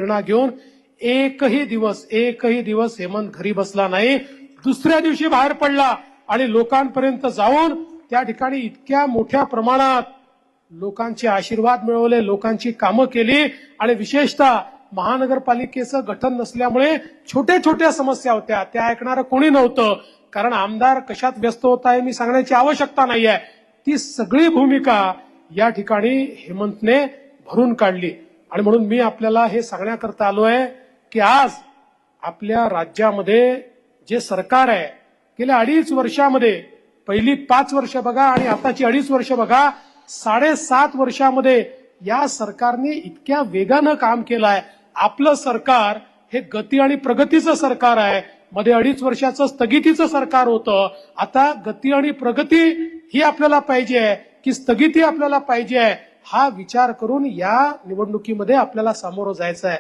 प्रेरणा घेऊन एकही दिवस हेमंत घरी बसला नाही. दुसऱ्या दिवशी बाहेर पडला आणि लोकांपर्यंत जाऊन त्या ठिकाणी इतक्या मोठ्या प्रमाणात लोकांचे आशीर्वाद मिळवले, लोकांची कामं केली आणि विशेषतः महानगरपालिकेचं गठन नसल्यामुळे छोट्या छोट्या समस्या होत्या त्या ऐकणारं कोणी नव्हतं. कारण आमदार कशात व्यस्त होत आहे मी सांगण्याची आवश्यकता नाहीये. ती सगळी भूमिका या ठिकाणी हेमंतने भरून काढली आणि म्हणून मी आपल्याला हे सांगण्याकरता आलोय की आज आपल्या राज्यामध्ये जे सरकार आहे गेल्या 2.5 वर्षामध्ये पहिली 5 वर्ष बघा आणि आताची 2.5 वर्ष बघा 7.5 वर्षामध्ये या सरकारने इतक्या वेगानं काम केलं आहे. आपलं सरकार हे गती आणि प्रगतीचं सरकार आहे. मध्ये 2.5 वर्षाचं स्थगितीचं सरकार होतं. आता गती आणि प्रगती ही आपल्याला पाहिजे आहे की स्थगिती आपल्याला पाहिजे आहे हा विचार करून या निवडणुकीमध्ये आपल्याला सामोरं जायचं आहे.